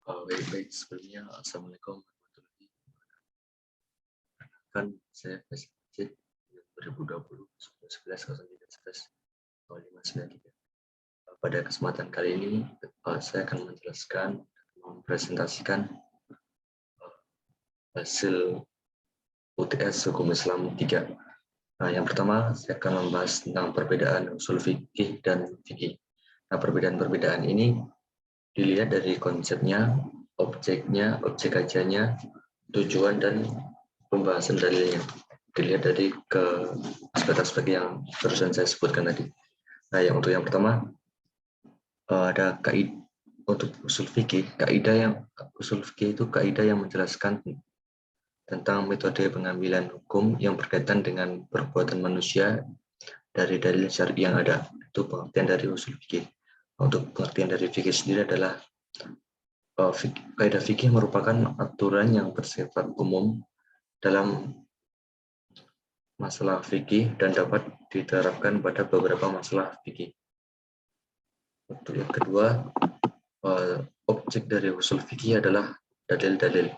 Baik-baik, sebelumnya Assalamualaikum warahmatullahi wabarakatuh. Saya Faisal Majid, 2020 11 Pada kesempatan kali ini, saya akan menjelaskan, mempresentasikan hasil UTS Hukum Islam 3. Yang pertama, saya akan membahas tentang perbedaan usul fikih dan fikih. Perbedaan-perbedaan ini dilihat dari konsepnya, objek kajiannya, tujuan, dan pembahasan dalilnya. Dilihat dari ke aspek-aspek yang barusan saya sebutkan tadi. Untuk yang pertama, ada kaidah untuk usul fikih. Usul fikih itu kaidah yang menjelaskan tentang metode pengambilan hukum yang berkaitan dengan perbuatan manusia dari dalil syar'i yang ada. Itu pengertian dari usul fikih. Untuk pengertian dari fikih sendiri adalah kaidah fikih merupakan aturan yang bersifat umum dalam masalah fikih dan dapat diterapkan pada beberapa masalah fikih. Untuk yang kedua, objek dari usul fikih adalah dalil-dalil.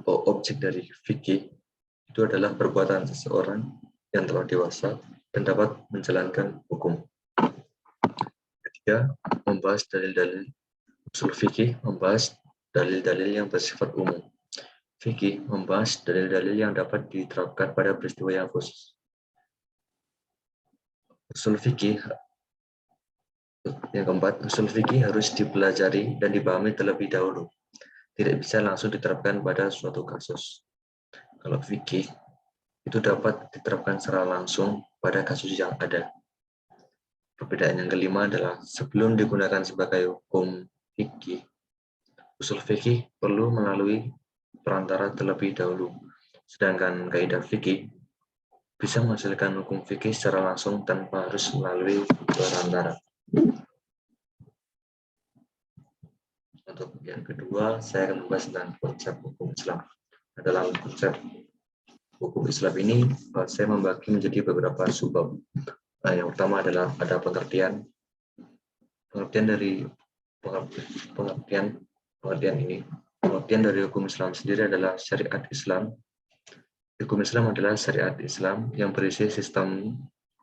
Objek dari fikih itu adalah perbuatan seseorang yang telah dewasa dan dapat menjalankan hukum. Ketiga, membahas dalil-dalil. Usul fikih membahas dalil-dalil yang bersifat umum. Fikih membahas dalil-dalil yang dapat diterapkan pada peristiwa yang khusus. Usul fikih yang keempat, usul fikih harus dipelajari dan dipahami terlebih dahulu. Tidak bisa langsung diterapkan pada suatu kasus. Kalau fikih itu dapat diterapkan secara langsung pada kasus yang ada. Perbedaan yang kelima adalah sebelum digunakan sebagai hukum fikih, usul fikih perlu melalui perantara terlebih dahulu. Sedangkan kaidah fikih bisa menghasilkan hukum fikih secara langsung tanpa harus melalui perantara. Untuk yang kedua, saya akan membahas tentang konsep hukum Islam. Dalam konsep hukum Islam ini, saya membagi menjadi beberapa subbab. Yang pertama adalah ada pengertian dari pengertian ini. Pengertian dari hukum Islam sendiri adalah syariat Islam. Hukum Islam adalah syariat Islam yang berisi sistem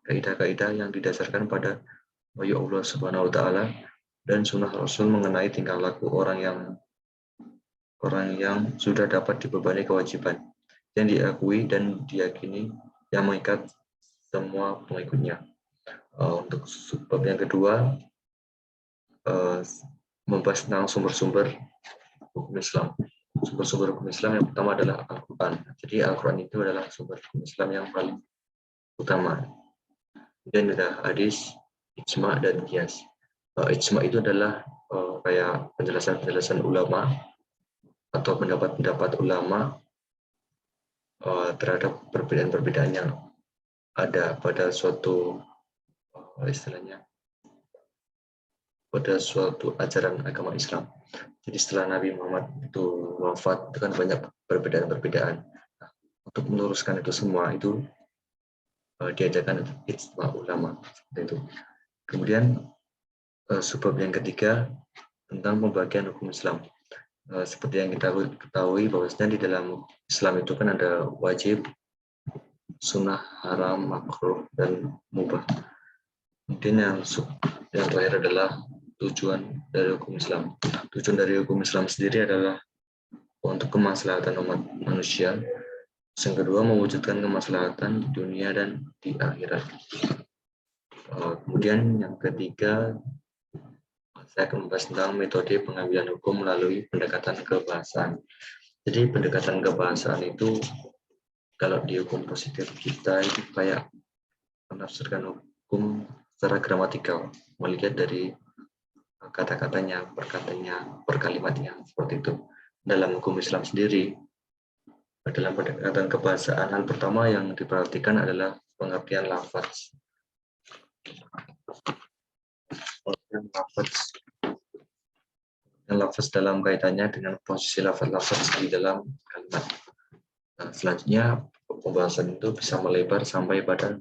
kaidah-kaidah yang didasarkan pada wahyu Allah Subhanahu wa taala dan sunnah Rasul mengenai tingkah laku orang yang sudah dapat dibebani kewajiban yang diakui dan diyakini yang mengikat semua pengikutnya. Untuk subbab yang kedua, membahas tentang sumber-sumber hukum Islam. Sumber-sumber hukum Islam yang pertama adalah Al-Quran. Jadi Al-Quran itu adalah sumber hukum Islam yang paling utama. Kemudian ada hadis, ijma, dan qiyas. Ijma itu adalah kayak penjelasan ulama atau pendapat-pendapat ulama terhadap perbedaan-perbedaan yang ada pada suatu pada suatu ajaran agama Islam. Jadi setelah Nabi Muhammad itu wafat, itu kan banyak perbedaan-perbedaan. Untuk meluruskan itu semua itu diajarkan ijma ulama. Itu. Kemudian subbab yang ketiga tentang pembagian hukum Islam. Seperti yang kita ketahui bahwasanya di dalam Islam itu kan ada wajib, sunnah, haram, makruh, dan mubah. Kemudian yang terakhir adalah tujuan dari hukum Islam. Tujuan dari hukum Islam sendiri adalah untuk kemaslahatan umat manusia. Yang kedua, mewujudkan kemaslahatan di dunia dan di akhirat. Kemudian yang ketiga, saya akan membahas tentang metode pengambilan hukum melalui pendekatan kebahasaan. Jadi pendekatan kebahasaan itu kalau di hukum positif kita itu kayak menafsirkan hukum secara gramatikal, melihat dari kata-katanya, perkataannya, perkalimatnya, seperti itu. Dalam hukum Islam sendiri, dalam pendekatan kebahasaan, hal pertama yang diperhatikan adalah pengertian lafaz. Lafaz dalam kaitannya dengan posisi lafaz-lafaz di dalam kalimat. Selanjutnya, pembahasan itu bisa melebar sampai pada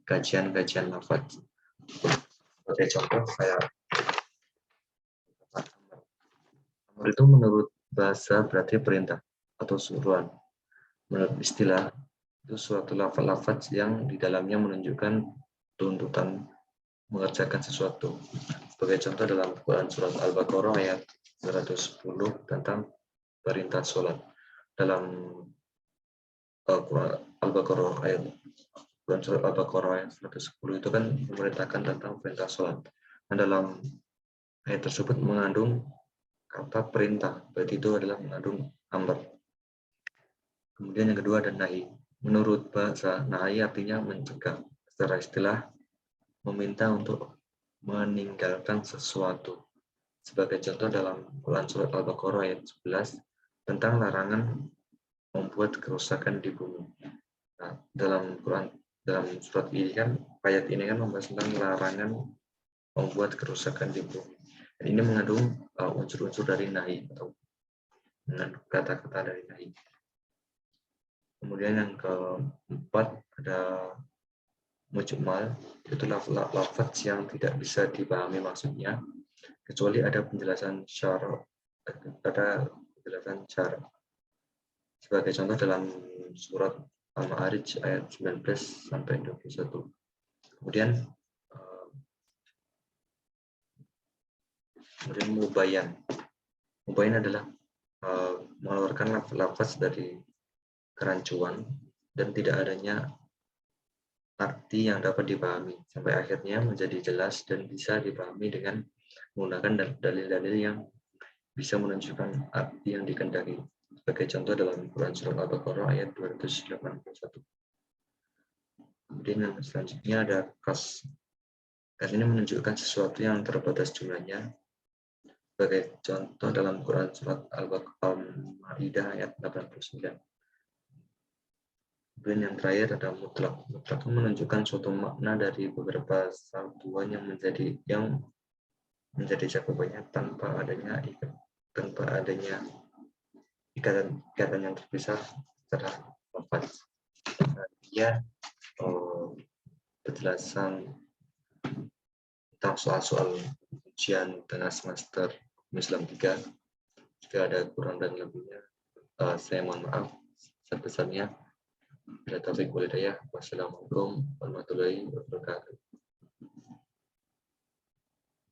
kajian lafaz. Sebagai contoh, kayak Itu menurut bahasa berarti perintah atau suruhan. Menurut istilah, itu suatu lafaz-lafaz yang di dalamnya menunjukkan tuntutan mengerjakan sesuatu. Sebagai contoh dalam Quran surat Al-Baqarah ayat 210 tentang perintah sholat. Dalam Quran Al-Baqarah ayat Quran surat Al-Baqarah ayat 110 itu kan memerintahkan tentang perintah sholat. Dan dalam ayat tersebut mengandung kata perintah, berarti itu adalah mengandung amr. Kemudian yang kedua ada nahi. Menurut bahasa, nahi artinya mencegah. Secara istilah, meminta untuk meninggalkan sesuatu. Sebagai contoh dalam Quran surat Al-Baqarah ayat 11 tentang larangan membuat kerusakan di bumi. Nah, dalam surat ini kan, ayat ini kan membahas tentang larangan membuat kerusakan di bumi. Dan ini mengandung unsur-unsur dari nahi atau mengandung kata-kata dari nahi. Kemudian yang keempat ada mujmal, itu lafaz yang tidak bisa dipahami maksudnya kecuali ada penjelasan syara. Sebagai contoh dalam surat Al-Ma'arij ayat 19 sampai 21. Kemudian mubayyan. Mubayyan adalah mengeluarkan lafaz dari kerancuan dan tidak adanya arti yang dapat dipahami sampai akhirnya menjadi jelas dan bisa dipahami dengan menggunakan dalil-dalil yang bisa menunjukkan arti yang dikehendaki. Sebagai contoh dalam Quran surat Al-Baqarah ayat 281. Kemudian yang selanjutnya ada kas. Kas ini menunjukkan sesuatu yang terbatas jumlahnya. Sebagai contoh dalam Quran surat Al-Maidah ayat 89. Kemudian yang terakhir ada mutlak. Mutlak itu menunjukkan suatu makna dari beberapa satuan yang menjadi cakupannya tanpa adanya ikatan yang terpisah secara lafaz. Dia penjelasan tentang soal-soal ujian tengah semester Islam 3. Jika ada kurang dan lebihnya, saya mohon maaf sebesarnya. Bila taufik wal hidayah. Wassalamualaikum warahmatullahi wabarakatuh.